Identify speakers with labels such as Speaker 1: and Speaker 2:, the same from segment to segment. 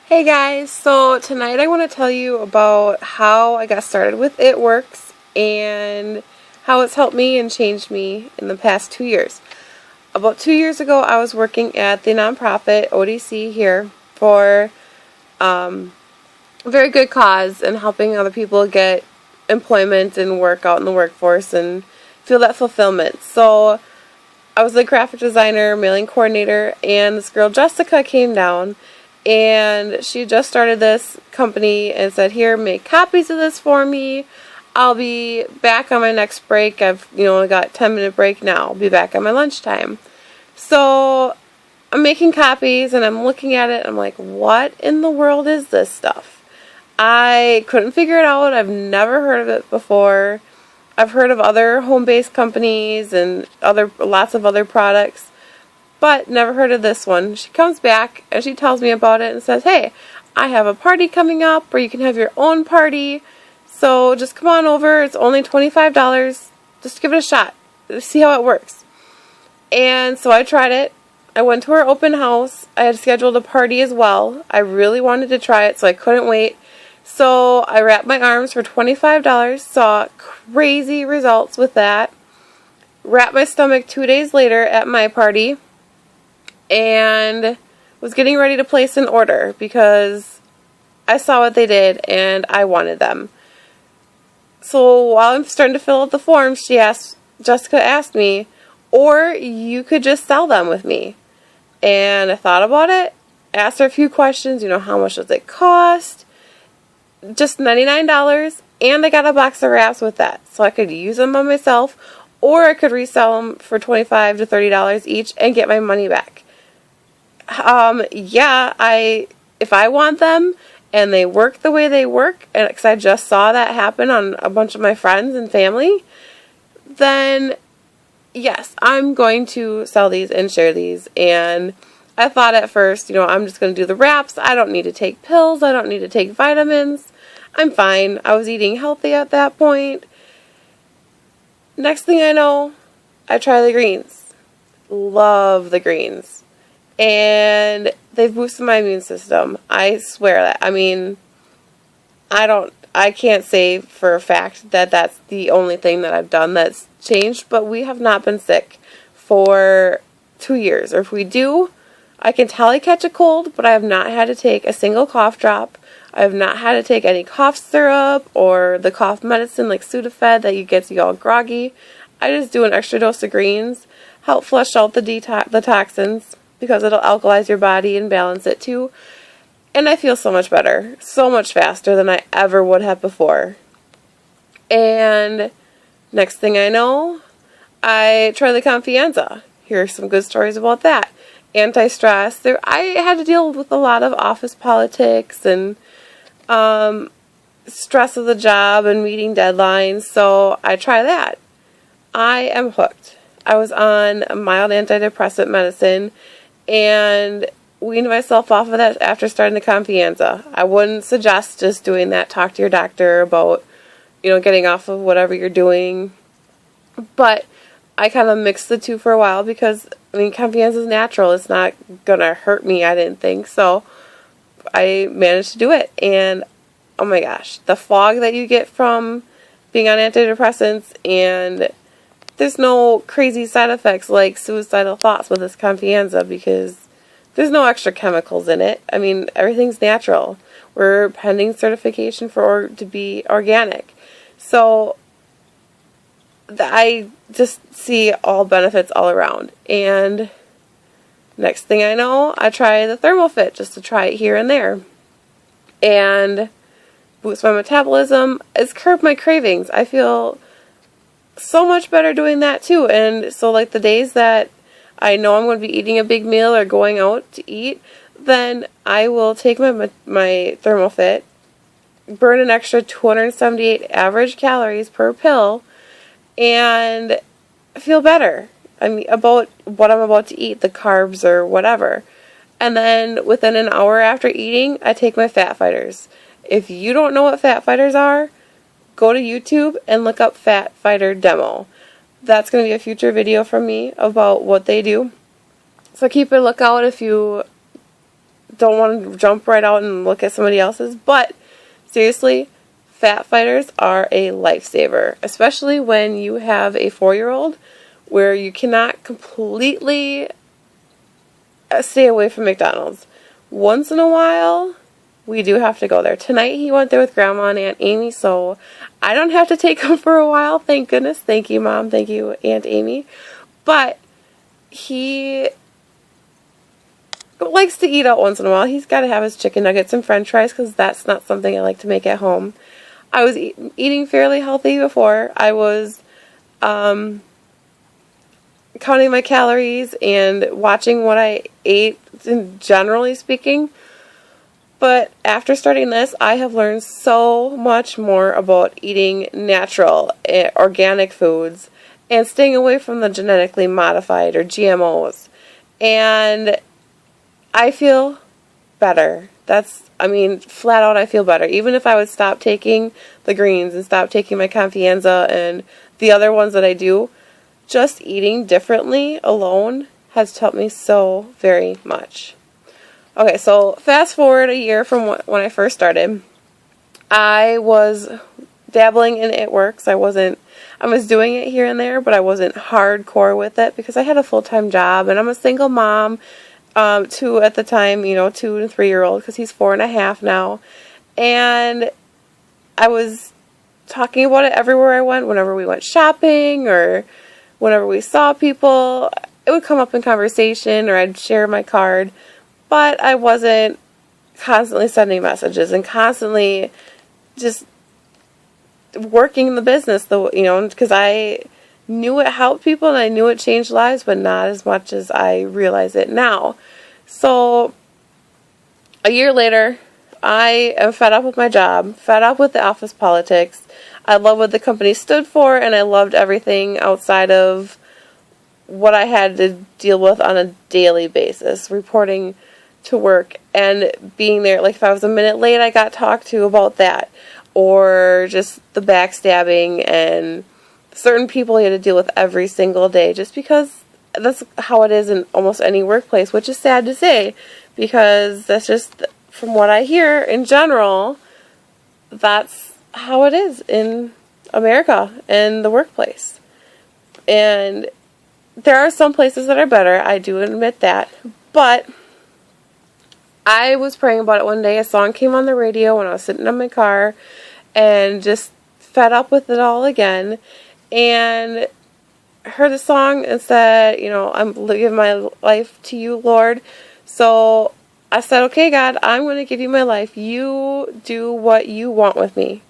Speaker 1: Hey guys, so tonight I want to tell you about how I got started with It Works and how it's helped me and changed me in the past 2 years. About 2 years ago, I was working at the nonprofit ODC here for a very good cause and helping other people get employment and work out in the workforce and feel that fulfillment. So I was the graphic designer, mailing coordinator, and this girl Jessica came down and she just started this company and said, here, make copies of this for me. I'll be back on my next break. I've, only got 10-minute break now. I'll be back on my lunchtime. So I'm making copies and I'm looking at it. And I'm like, what in the world is this stuff? I couldn't figure it out. I've never heard of it before. I've heard of other home-based companies and lots of other products, but never heard of this one. She comes back and she tells me about it and says, hey, I have a party coming up where you can have your own party. So just come on over. It's only $25. Just give it a shot. See how it works. And so I tried it. I went to her open house. I had scheduled a party as well. I really wanted to try it, so I couldn't wait. So I wrapped my arms for $25. Saw crazy results with that. Wrapped my stomach 2 days later at my party. And was getting ready to place an order because I saw what they did and I wanted them. So while I'm starting to fill out the forms, Jessica asked me, or you could just sell them with me. And I thought about it, asked her a few questions, how much does it cost? Just $99, and I got a box of wraps with that. So I could use them on myself, or I could resell them for $25 to $30 each and get my money back. If I want them and they work the way they work, and because I just saw that happen on a bunch of my friends and family, then yes, I'm going to sell these and share these. And I thought at first, I'm just going to do the wraps. I don't need to take pills. I don't need to take vitamins. I'm fine. I was eating healthy at that point. Next thing I know, I try the greens. Love the greens. And they've boosted my immune system. I swear that. I can't say for a fact that that's the only thing that I've done that's changed, but we have not been sick for 2 years. Or if we do, I can tell I catch a cold, but I have not had to take a single cough drop. I have not had to take any cough syrup or the cough medicine like Sudafed that gets you all groggy. I just do an extra dose of greens, help flush out the toxins, because it'll alkalize your body and balance it too. And I feel so much better, so much faster than I ever would have before. And next thing I know, I try the Confianza. Here are some good stories about that. Anti-stress. I had to deal with a lot of office politics and stress of the job and meeting deadlines, so I try that. I am hooked. I was on a mild antidepressant medicine and weaned myself off of that after starting the Confianza. I wouldn't suggest just doing that. Talk to your doctor about, getting off of whatever you're doing. But I kind of mixed the two for a while because, Confianza is natural. It's not going to hurt me, I didn't think. So I managed to do it. And, oh my gosh, the fog that you get from being on antidepressants, and there's no crazy side effects like suicidal thoughts with this Confianza because there's no extra chemicals in it. Everything's natural. We're pending certification to be organic. So I just see all benefits all around. And next thing I know, I try the ThermoFit just to try it here and there. And boost my metabolism. It's curbed my cravings. I feel so much better doing that too. And so the days that I know I'm going to be eating a big meal or going out to eat, then I will take my ThermoFit, burn an extra 278 average calories per pill, and feel better. About what I'm about to eat, the carbs or whatever. And then within an hour after eating, I take my Fat Fighters. If you don't know what Fat Fighters are, go to YouTube and look up Fat Fighter Demo. That's going to be a future video from me about what they do. So keep a lookout if you don't want to jump right out and look at somebody else's. But seriously, fat fighters are a lifesaver, especially when you have a 4-year-old where you cannot completely stay away from McDonald's. Once in a while, we do have to go there. Tonight he went there with Grandma and Aunt Amy, so I don't have to take him for a while. Thank goodness. Thank you, Mom. Thank you, Aunt Amy. But he likes to eat out once in a while. He's got to have his chicken nuggets and french fries because that's not something I like to make at home. I was eating fairly healthy before. I was counting my calories and watching what I ate, generally speaking. But after starting this, I have learned so much more about eating natural, organic foods and staying away from the genetically modified or GMOs. And I feel better. Flat out I feel better. Even if I would stop taking the greens and stop taking my Confianza and the other ones that I do, just eating differently alone has helped me so very much. Okay, so fast forward a year from when I first started. I was dabbling in It Works. I was doing it here and there, but I wasn't hardcore with it because I had a full-time job and I'm a single mom. Two at the time, 2 and 3-year-old, because he's 4.5 now. And I was talking about it everywhere I went, whenever we went shopping or whenever we saw people. It would come up in conversation or I'd share my card. But I wasn't constantly sending messages and constantly just working the business, because I knew it helped people and I knew it changed lives, but not as much as I realize it now. So a year later, I am fed up with my job, fed up with the office politics. I love what the company stood for, and I loved everything outside of what I had to deal with on a daily basis, reporting to work and being there. Like if I was a minute late, I got talked to about that, or just the backstabbing and certain people you had to deal with every single day, just because that's how it is in almost any workplace, which is sad to say, because that's just, from what I hear in general, that's how it is in America and the workplace. And there are some places that are better, I do admit that, but I was praying about it one day. A song came on the radio when I was sitting in my car and just fed up with it all again. And heard the song and said, I'm giving my life to you, Lord. So I said, okay, God, I'm going to give you my life. You do what you want with me.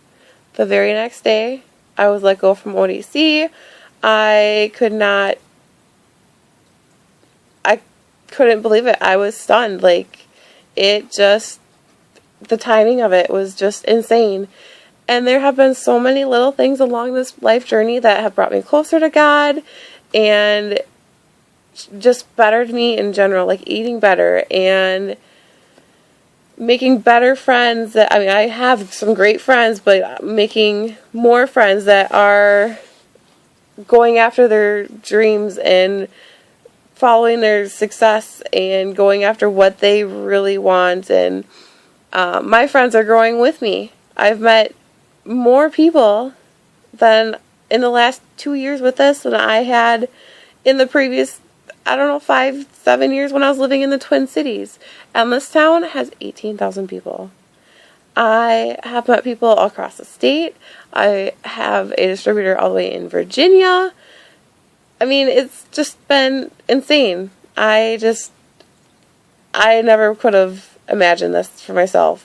Speaker 1: The very next day, I was let go from ODC. I couldn't believe it. I was stunned. The timing of it was just insane. And there have been so many little things along this life journey that have brought me closer to God and just bettered me in general, like eating better and making better friends. I have some great friends, but making more friends that are going after their dreams and following their success and going after what they really want. And my friends are growing with me. I've met more people than in the last 2 years with this than I had in the previous, 5-7 years when I was living in the Twin Cities. And this town has 18,000 people. I have met people all across the state. I have a distributor all the way in Virginia. It's just been insane. I never could have imagined this for myself.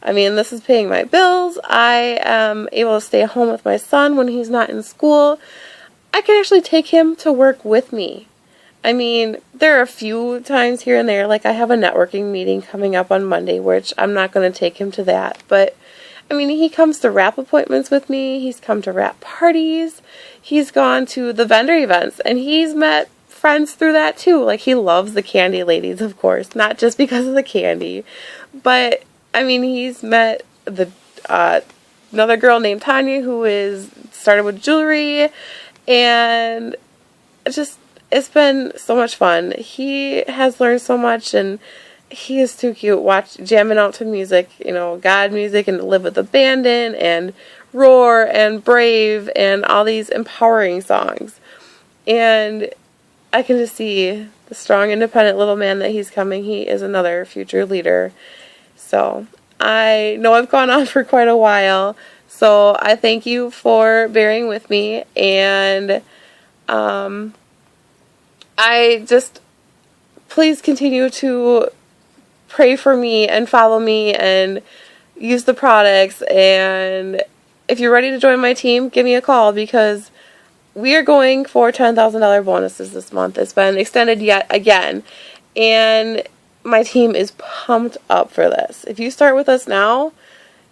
Speaker 1: This is paying my bills. I am able to stay home with my son when he's not in school. I can actually take him to work with me. There are a few times here and there, like I have a networking meeting coming up on Monday, which I'm not going to take him to that. But, he comes to wrap appointments with me. He's come to wrap parties. He's gone to the vendor events, and he's met friends through that too. Like, he loves the candy ladies, of course, not just because of the candy, but he's met another girl named Tanya who started with jewelry, and it's been so much fun. He has learned so much, and he is too cute. Jamming out to music, God music, and Live with Abandon and Roar and Brave and all these empowering songs. And I can just see the strong, independent little man that he's coming. He is another future leader. So I know I've gone on for quite a while. So I thank you for bearing with me. And I just, please continue to pray for me and follow me and use the products. And if you're ready to join my team, give me a call, because we are going for $10,000 bonuses this month. It's been extended yet again. And my team is pumped up for this. If you start with us now,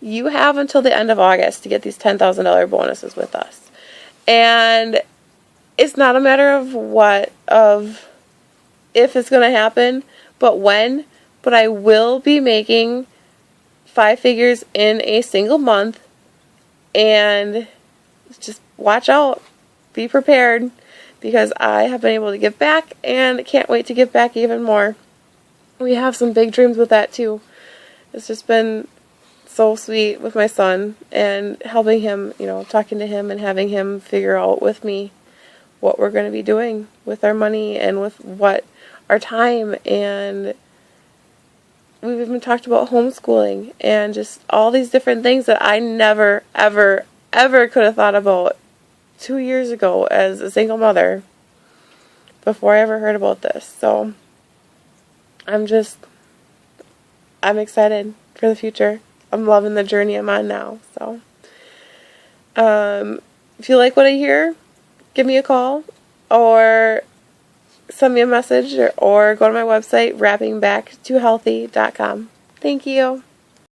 Speaker 1: you have until the end of August to get these $10,000 bonuses with us. And it's not a matter of if it's going to happen, but when. But I will be making 5 figures in a single month. And just watch out. Be prepared, because I have been able to give back and can't wait to give back even more. We have some big dreams with that too. It's just been so sweet with my son and helping him, talking to him and having him figure out with me what we're going to be doing with our money and with what our time. And we've even talked about homeschooling and just all these different things that I never, ever, ever could have thought about 2 years ago as a single mother, before I ever heard about this. So I'm excited for the future. I'm loving the journey I'm on now. So if you like what I hear, give me a call or send me a message, or go to my website, wrappingbacktohealthy.com. Thank you.